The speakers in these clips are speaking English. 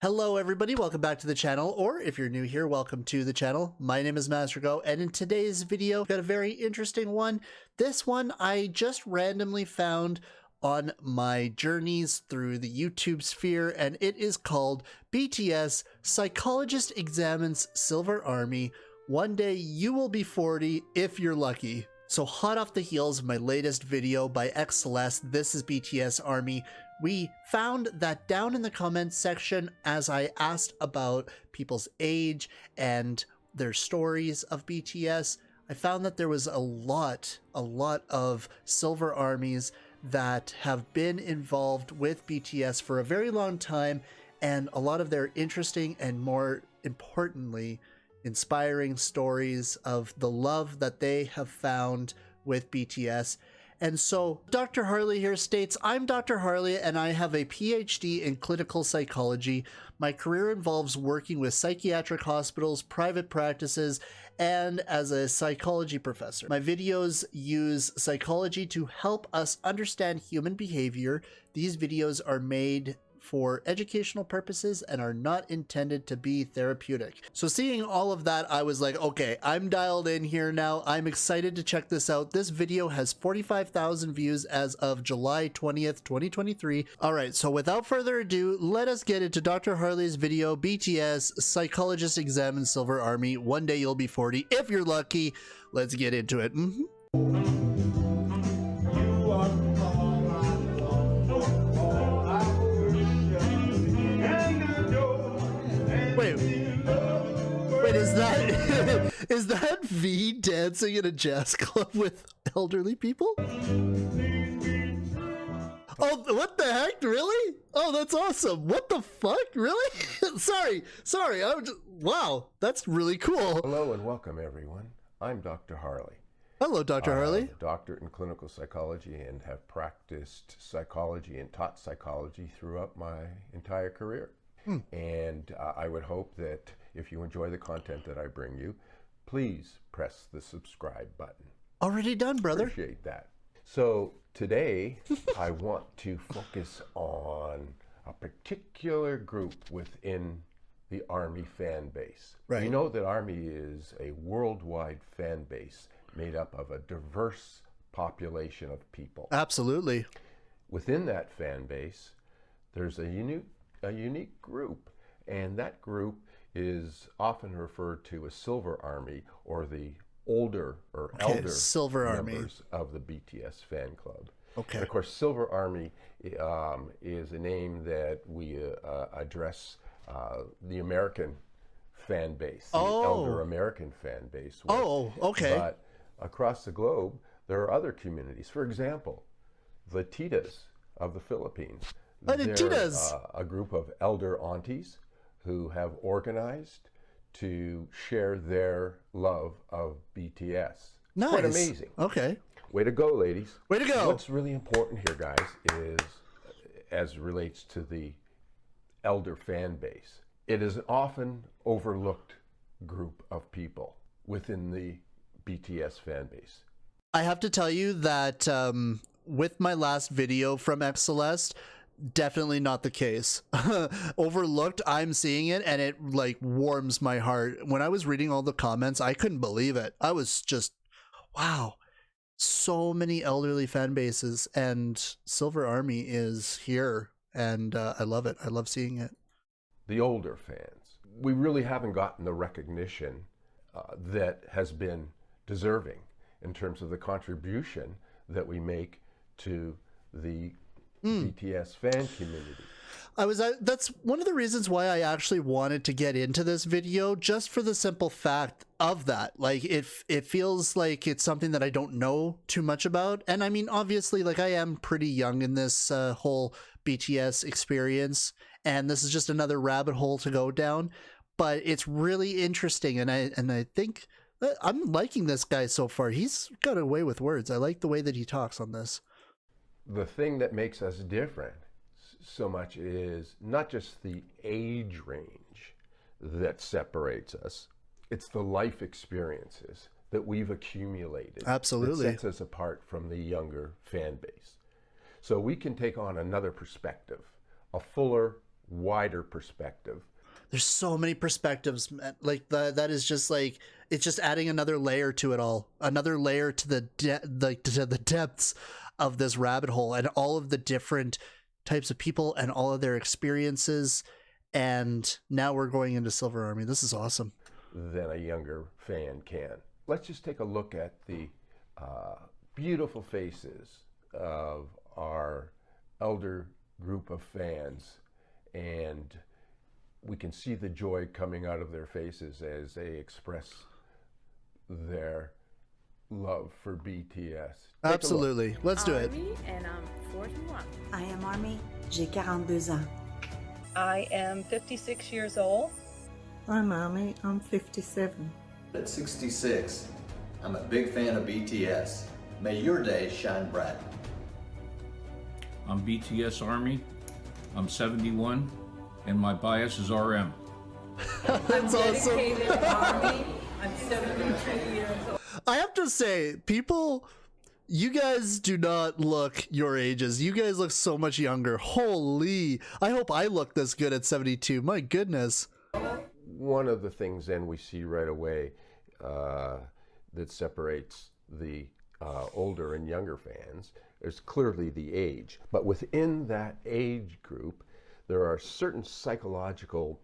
Hello everybody, welcome back to the channel, or if you're new here, welcome to the channel. My name is MasterGo, and in today's video, I've got a very interesting one. This one I just randomly found on my journeys through the YouTube sphere, and it is called BTS Psychologist Examines Silver Army. One day you will be 40 if you're lucky. So hot off the heels of my latest video by Celeste, This is BTS Army, we found that down in the comments section, as I asked about people's age and their stories of BTS, I found that there was a lot of Silver Armies that have been involved with BTS for a very long time, and a lot of their interesting and, more importantly, inspiring stories of the love that they have found with BTS. And so Dr. Harley here states, I'm Dr. Harley and I have a PhD in clinical psychology. My career involves working with psychiatric hospitals, private practices, and as a psychology professor. My videos use psychology to help us understand human behavior. These videos are made for educational purposes and are not intended to be therapeutic. So seeing all of that, I was like, okay, I'm dialed in here now. I'm excited to check this out. This video has 45,000 views as of July 20th, 2023. All right, so without further ado, let us get into Dr. Harley's video, BTS Psychologist Examines Silver Army. One day you'll be 40 if you're lucky. Let's get into it. Wait, is that V dancing in a jazz club with elderly people? Oh, what the heck? Really? Oh, that's awesome. What the fuck? Really? sorry. Wow, that's really cool. Hello and welcome, everyone. I'm Dr. Harley. Hello, Dr. Harley. I'm a doctor in clinical psychology and have practiced psychology and taught psychology throughout my entire career. And I would hope that if you enjoy the content that I bring you, please press the subscribe button. Already done, brother. Appreciate that. So today I want to focus on a particular group within the Army fan base. Right. You know that Army is a worldwide fan base made up of a diverse population of people. Absolutely. Within that fan base, there's a unique group, and that group is often referred to as Silver Army, or the older or elder Silver members of the BTS fan club. Okay. And of course, Silver Army is a name that we address the American fan base, the elder American fan base. With. Oh, okay. But across the globe, there are other communities. For example, the Titas of the Philippines. They're a group of elder aunties who have organized to share their love of BTS. Nice. Quite amazing. Okay. Way to go, ladies. Way to go. What's really important here, guys, is as relates to the elder fan base, it is an often overlooked group of people within the BTS fan base. I have to tell you that with my last video from Celeste, definitely not the case. Overlooked, I'm seeing it and it like warms my heart. When I was reading all the comments, I couldn't believe it. I was just, wow, so many elderly fan bases, and Silver Army is here, and I love it. I love seeing it. The older fans, we really haven't gotten the recognition that has been deserving in terms of the contribution that we make to the BTS fan community. That's one of the reasons why I actually wanted to get into this video, just for the simple fact of that. Like, it feels like it's something that I don't know too much about. And I mean, obviously, like, I am pretty young in this whole BTS experience, and this is just another rabbit hole to go down. But it's really interesting, and I think I'm liking this guy so far. He's got a way with words. I like the way that he talks on this. The thing that makes us different so much is not just the age range that separates us, it's the life experiences that we've accumulated. Absolutely. That sets us apart from the younger fan base. So we can take on another perspective, a fuller wider perspective. There's so many perspectives, man. Like that is just like, it's just adding another layer to it all, another layer to the to the depths of this rabbit hole, and all of the different types of people and all of their experiences. And now we're going into Silver Army. This is awesome. Than a younger fan can. Let's just take a look at the beautiful faces of our elder group of fans, and we can see the joy coming out of their faces as they express their love for BTS. Absolutely. Let's do it. And I'm 41. I am Army. J'ai 42 ans. I am 56 years old. I'm Army. I'm 57. At 66, I'm a big fan of BTS. May your day shine bright. I'm BTS Army. I'm 71, and my bias is RM. That's awesome. Army. I'm 72 years old. I have to say, people, you guys do not look your ages. You guys look so much younger. Holy, I hope I look this good at 72. My goodness. One of the things then we see right away that separates the older and younger fans is clearly the age. But within that age group, there are certain psychological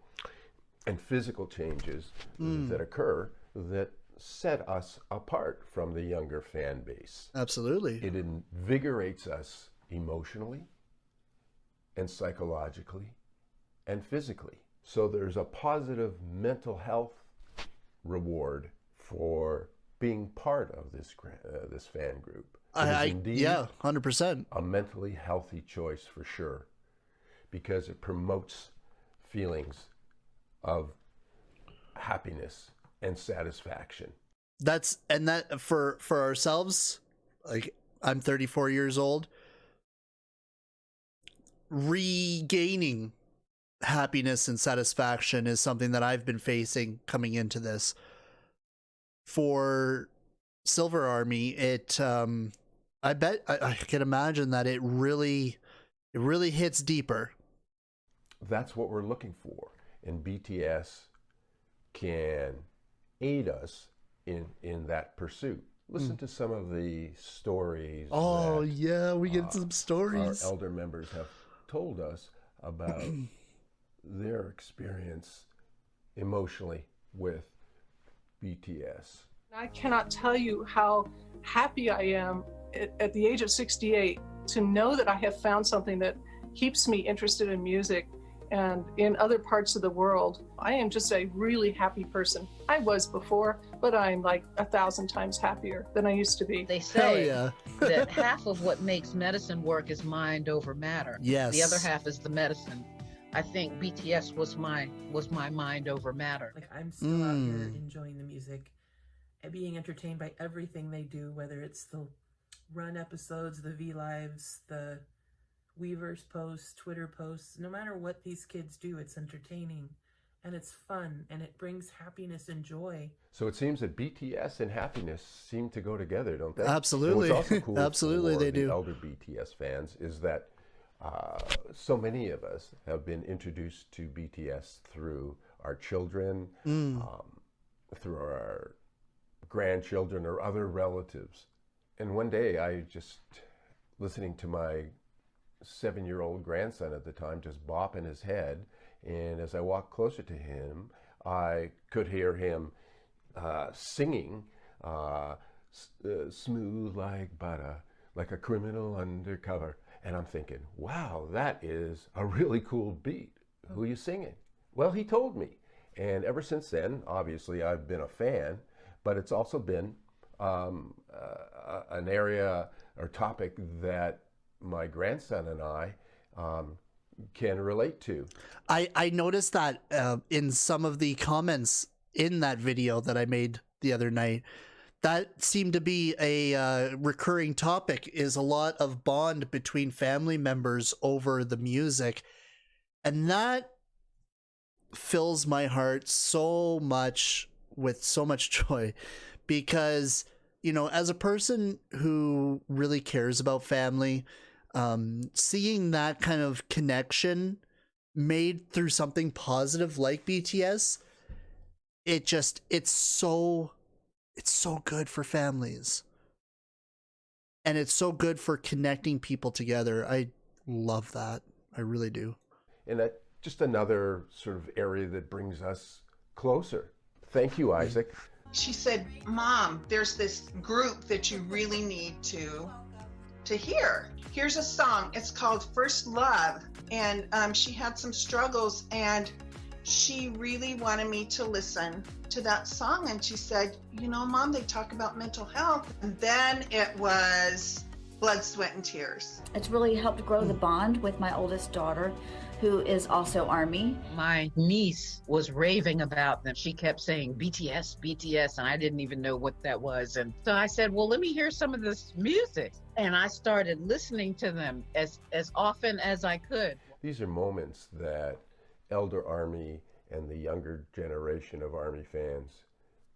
and physical changes that occur that set us apart from the younger fan base. Absolutely. It invigorates us emotionally and psychologically and physically. So there's a positive mental health reward for being part of this fan group. Yeah, 100%. A mentally healthy choice for sure, because it promotes feelings of happiness and satisfaction. That for ourselves, like, I'm 34 years old. Regaining happiness and satisfaction is something that I've been facing coming into this. For Silver Army, it I bet I can imagine that it really hits deeper. That's what we're looking for, and BTS can aid us in that pursuit. Listen to some of the stories. Oh yeah, we get some stories. Our elder members have told us about their experience emotionally with BTS. I cannot tell you how happy I am at the age of 68 to know that I have found something that keeps me interested in music and in other parts of the world. I am just a really happy person. I was before, but I'm like 1,000 times happier than I used to be. They Hell say yeah. that half of what makes medicine work is mind over matter. Yes. The other half is the medicine. I think BTS was my mind over matter. Like, I'm still out here enjoying the music and being entertained by everything they do, whether it's the run episodes, the V-Lives, the Weavers posts, Twitter posts. No matter what these kids do, it's entertaining and it's fun and it brings happiness and joy. So it seems that BTS and happiness seem to go together, don't they? Absolutely. And what's also cool Absolutely, for they the do. elder BTS fans is that so many of us have been introduced to BTS through our children, through our grandchildren or other relatives. And one day I just, listening to my 7-year-old grandson at the time just bopping his head, and as I walked closer to him, I could hear him singing smooth like butter, like a criminal undercover. And I'm thinking, wow, that is a really cool beat. Who are you singing? Well, he told me. And ever since then, obviously, I've been a fan, but it's also been an area or topic that my grandson and I can relate to. I noticed that in some of the comments in that video that I made the other night, that seemed to be a recurring topic, is a lot of bond between family members over the music. And that fills my heart so much with so much joy, because, you know, as a person who really cares about family, seeing that kind of connection made through something positive like BTS, it's so good for families. And it's so good for connecting people together. I love that. I really do. And that just another sort of area that brings us closer. Thank you, Isaac. She said, Mom, there's this group that you really need to hear. Here's a song. It's called First Love. And she had some struggles, and she really wanted me to listen to that song. And she said, you know, Mom, they talk about mental health. And then it was blood, sweat, and tears. It's really helped grow the bond with my oldest daughter, who is also Army. My niece was raving about them. She kept saying BTS, BTS, and I didn't even know what that was. And so I said, well, let me hear some of this music. And I started listening to them as often as I could. These are moments that Elder Army and the younger generation of Army fans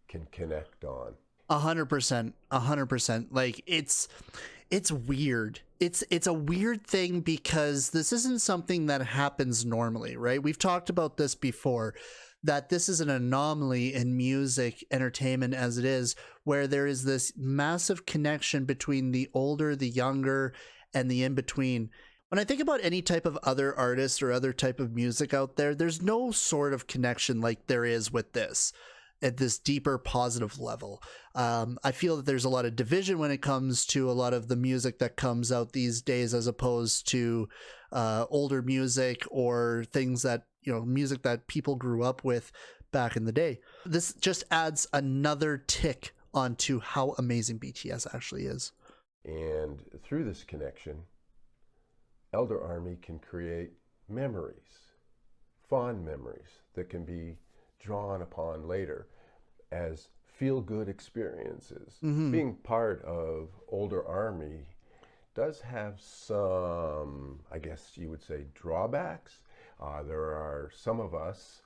can connect on. 100%, 100%. Like, it's weird. It's a weird thing because this isn't something that happens normally, right? We've talked about this before, that this is an anomaly in music entertainment as it is, where there is this massive connection between the older, the younger, and the in-between. When I think about any type of other artist or other type of music out there, there's no sort of connection like there is with this at this deeper positive level. I feel that there's a lot of division when it comes to a lot of the music that comes out these days, as opposed to older music or things that, you know, music that people grew up with back in the day. This just adds another tick onto how amazing BTS actually is. And through this connection, Elder Army can create memories, fond memories that can be drawn upon later as feel-good experiences. Being part of Older Army does have some, I guess you would say, drawbacks. There are some of us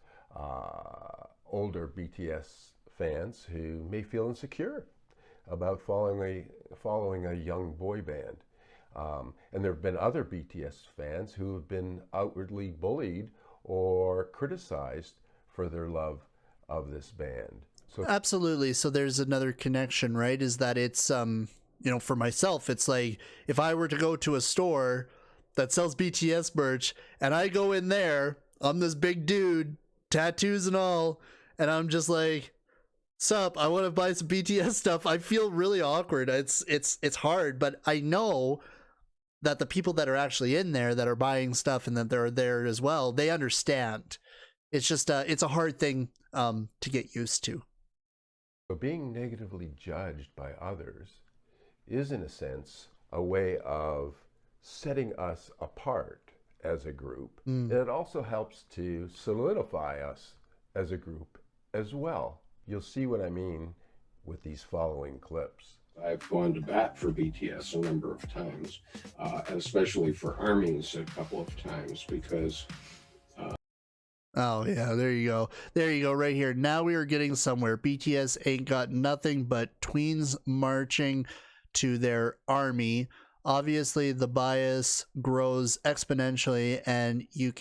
older BTS fans who may feel insecure about following a young boy band. And there have been other BTS fans who have been outwardly bullied or criticized for their love of this band. So absolutely. So there's another connection, right? Is that it's, you know, for myself, it's like if I were to go to a store that sells BTS merch and I go in there, I'm this big dude, tattoos and all, and I'm just like, sup, I want to buy some BTS stuff. I feel really awkward. It's hard, but I know that the people that are actually in there that are buying stuff and that they're there as well, they understand. It's just it's a hard thing to get used to. So being negatively judged by others is, in a sense, a way of setting us apart as a group. And it also helps to solidify us as a group as well. You'll see what I mean with these following clips. I've gone to bat for BTS a number of times, especially for Armies a couple of times, because oh yeah, there you go. There you go, right here. Now we are getting somewhere. BTS ain't got nothing but tweens marching to their army. Obviously, the bias grows exponentially, and you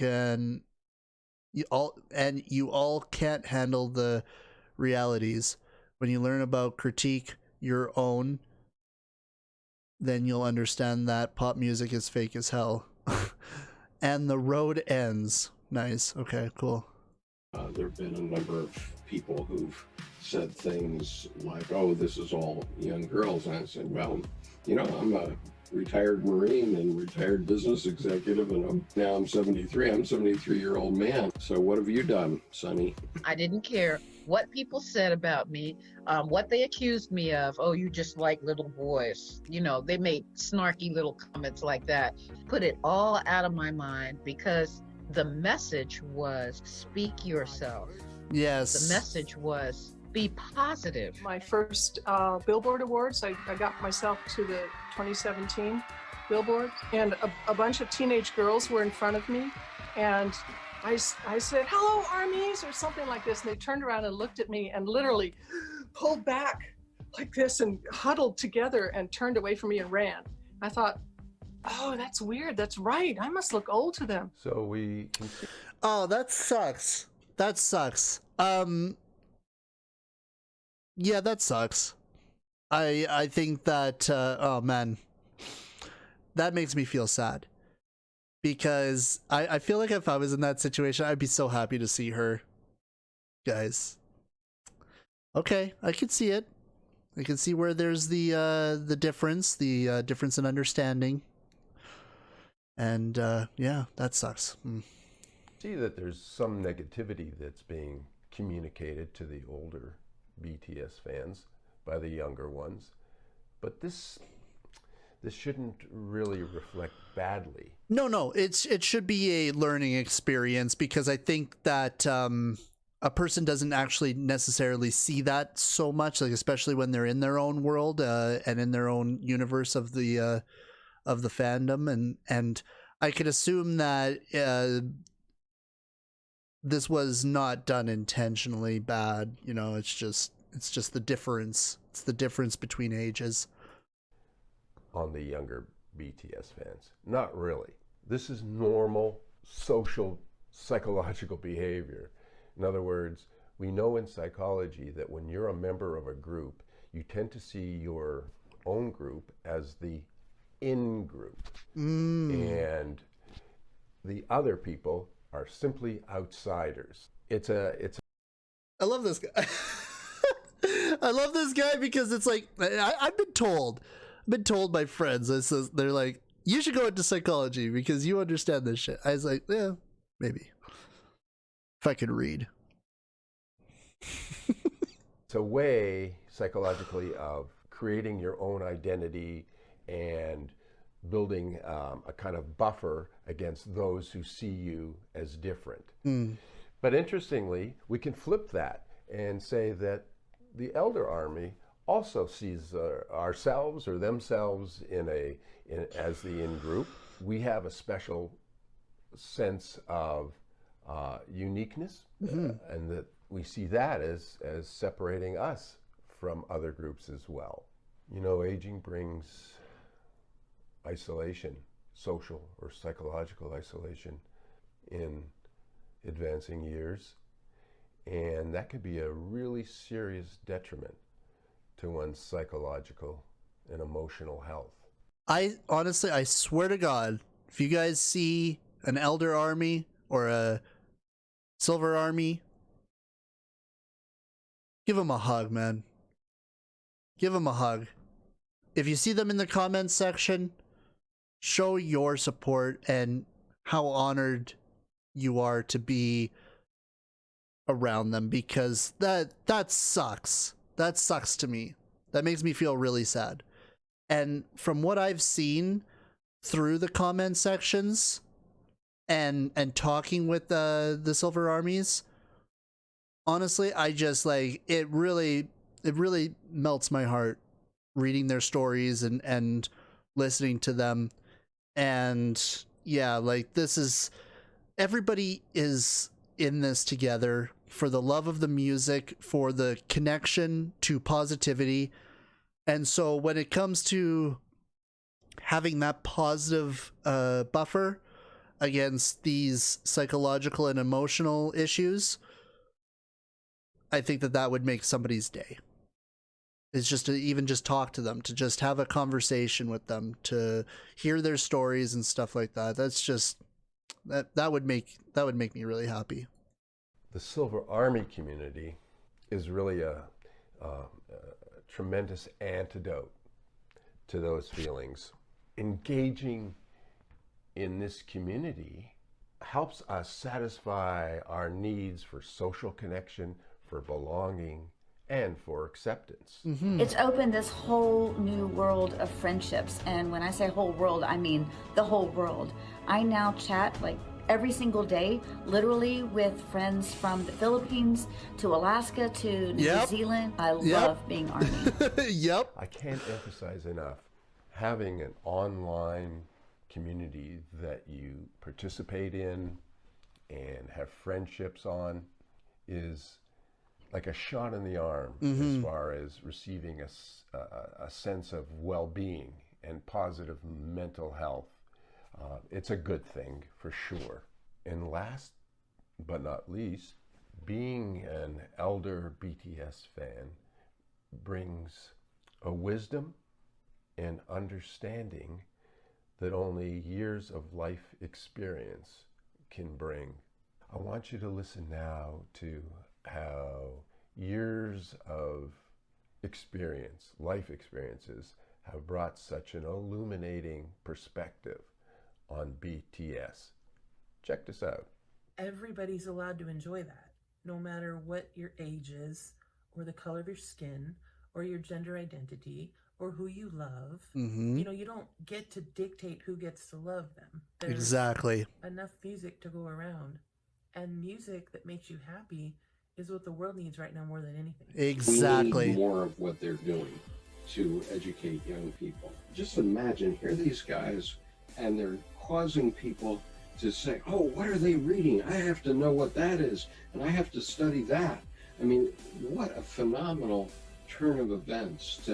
all can't handle the realities. When you learn about critique your own, then you'll understand that pop music is fake as hell. And the road ends. Nice. Okay, cool. There have been a number of people who've said things like, oh, this is all young girls. And I said, well, you know, I'm a retired Marine and retired business executive, and now I'm 73. I'm a 73-year-old man. So what have you done, Sonny? I didn't care what people said about me, what they accused me of. Oh, you just like little boys. You know, they made snarky little comments like that. Put it all out of my mind, because the message was speak yourself. Yes. The message was be positive. My first Billboard Awards, I got myself to the 2017 Billboard, and a bunch of teenage girls were in front of me, and I said, hello, Armies, or something like this, and they turned around and looked at me and literally pulled back like this and huddled together and turned away from me and ran. I thought, Oh, that's weird. That's right. I must look old to them. So we can see. Oh, that sucks. That sucks. Yeah, that sucks. I think that oh man, that makes me feel sad, because I feel like if I was in that situation, I'd be so happy to see her. Guys, okay, I can see it. I can see where there's the difference in understanding, and yeah, that sucks. See that there's some negativity that's being communicated to the older BTS fans by the younger ones, but this shouldn't really reflect badly. No, it should be a learning experience, because I think that a person doesn't actually necessarily see that so much, like especially when they're in their own world and in their own universe of the fandom, and I could assume that this was not done intentionally bad. You know, it's just the difference. It's the difference between ages. On the younger BTS fans, not really. This is normal social psychological behavior. In other words, we know in psychology that when you're a member of a group, you tend to see your own group as the in-group. And the other people are simply outsiders. I love this guy. I love this guy because it's like, I've been told by friends, they're like, you should go into psychology because you understand this shit. I was like, yeah, maybe. If I could read. It's a way psychologically of creating your own identity and building a kind of buffer against those who see you as different. But interestingly, we can flip that and say that the Elder Army also sees ourselves or themselves as the in-group. We have a special sense of uniqueness, and that we see that as separating us from other groups as well. You know, aging brings isolation, social or psychological isolation in advancing years, and that could be a really serious detriment to one's psychological and emotional health. I honestly, I swear to God, if you guys see an Elder Army or a Silver Army, give them a hug, man. Give them a hug. If you see them in the comments section, show your support and how honored you are to be around them, because that sucks. That sucks to me. That makes me feel really sad. And from what I've seen through the comment sections and talking with the Silver Armies, honestly, I just like, it really melts my heart reading their stories and listening to them. And yeah, like, this is, everybody is in this together for the love of the music, for the connection to positivity. And so when it comes to having that positive buffer against these psychological and emotional issues, I think that would make somebody's day. It's just to even just talk to them, to just have a conversation with them, to hear their stories and stuff like that. That's just, that would make me really happy. The Silver Army community is really a tremendous antidote to those feelings. Engaging in this community helps us satisfy our needs for social connection, for belonging, and for acceptance. It's opened this whole new world of friendships. And when I say whole world, I mean the whole world. I now chat like every single day, literally, with friends from the Philippines to Alaska to New Zealand. I love being Army. I can't emphasize enough, having an online community that you participate in and have friendships on is like a shot in the arm as far as receiving a sense of well-being and positive mental health. It's a good thing for sure. And last but not least, being an elder BTS fan brings a wisdom and understanding that only years of life experience can bring. I want you to listen now to how years of experience, life experiences, have brought such an illuminating perspective on BTS. Check this out. Everybody's allowed to enjoy that, no matter what your age is, or the color of your skin, or your gender identity, or who you love. Mm-hmm. You know, you don't get to dictate who gets to love them. There's Exactly. enough music to go around. And music that makes you happy is what the world needs right now more than anything. Exactly. We need more of what they're doing to educate young people. Just imagine, here are these guys, and they're causing people to say, oh, what are they reading? I have to know what that is, and I have to study that. I mean, what a phenomenal turn of events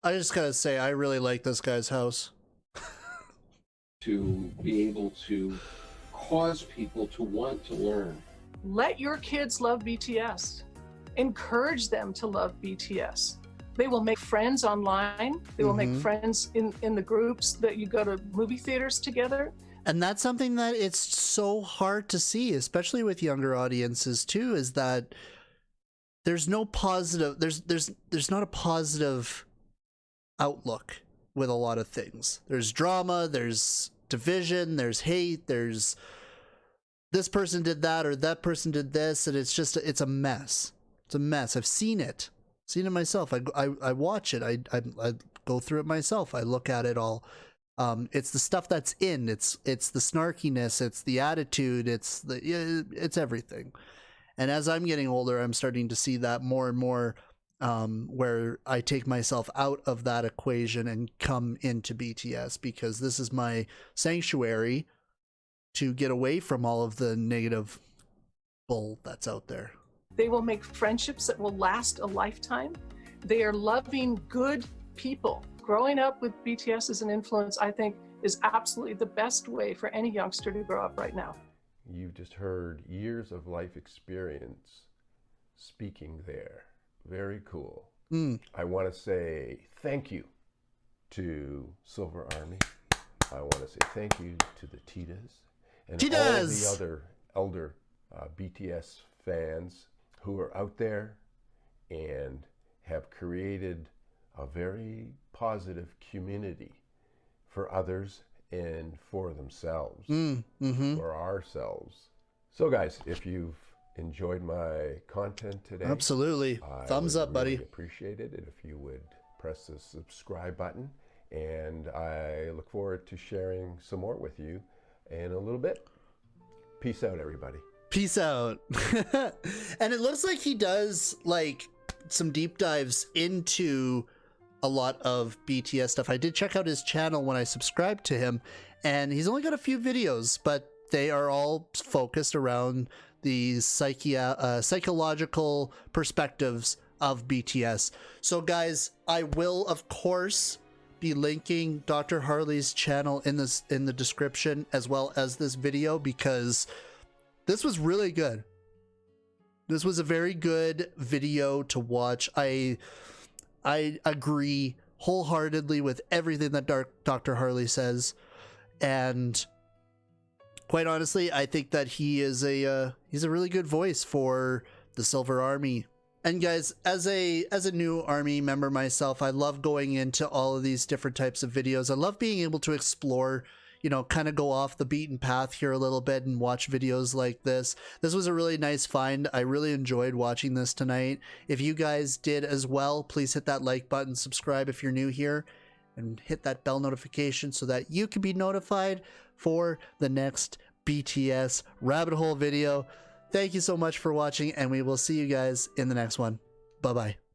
I just gotta say, I really like this guy's house. to be able to cause people to want to learn. Let your kids love BTS. Encourage them to love BTS. They will make friends online. They will make friends in the groups that you go to movie theaters together. And that's something that it's so hard to see, especially with younger audiences too, is that there's no positive, there's not a positive outlook with a lot of things. There's drama, there's division, there's hate, there's this person did that or that person did this, and it's a mess. It's a mess. I've seen it myself. I watch it. I go through it myself. I look at it all. It's the stuff that's in. It's the snarkiness. It's the attitude. It's everything. And as I'm getting older, I'm starting to see that more and more, where I take myself out of that equation and come into BTS, because this is my sanctuary to get away from all of the negative bull that's out there. They will make friendships that will last a lifetime. They are loving, good people. Growing up with BTS as an influence, I think, is absolutely the best way for any youngster to grow up right now. You've just heard years of life experience speaking there. Very cool. I want to say thank you to Silver Army. I want to say thank you to the Titas and all the other elder BTS fans who are out there and have created a very positive community for others and for themselves, for ourselves. So guys, if you've enjoyed my content today, absolutely, thumbs up, buddy. Appreciate it if you would press the subscribe button, and I look forward to sharing some more with you in a little bit. Peace out, everybody. Peace out. And it looks like he does like some deep dives into a lot of BTS stuff. I did check out his channel when I subscribed to him, and he's only got a few videos, but they are all focused around the psychological perspectives of BTS. So guys, I will of course be linking Dr. Harley's channel in the description, as well as this video, because this was really good. This was a very good video to watch. I agree wholeheartedly with everything that Dr. Harley says, and quite honestly, I think that he's a really good voice for the Silver Army. And guys, as a new Army member myself, I love going into all of these different types of videos. I love being able to explore, you know, kind of go off the beaten path here a little bit and watch videos like this. This was a really nice find. I really enjoyed watching this tonight. If you guys did as well, please hit that like button, subscribe if you're new here, and hit that bell notification so that you can be notified for the next BTS rabbit hole video. Thank you so much for watching, and we will see you guys in the next one. Bye-bye.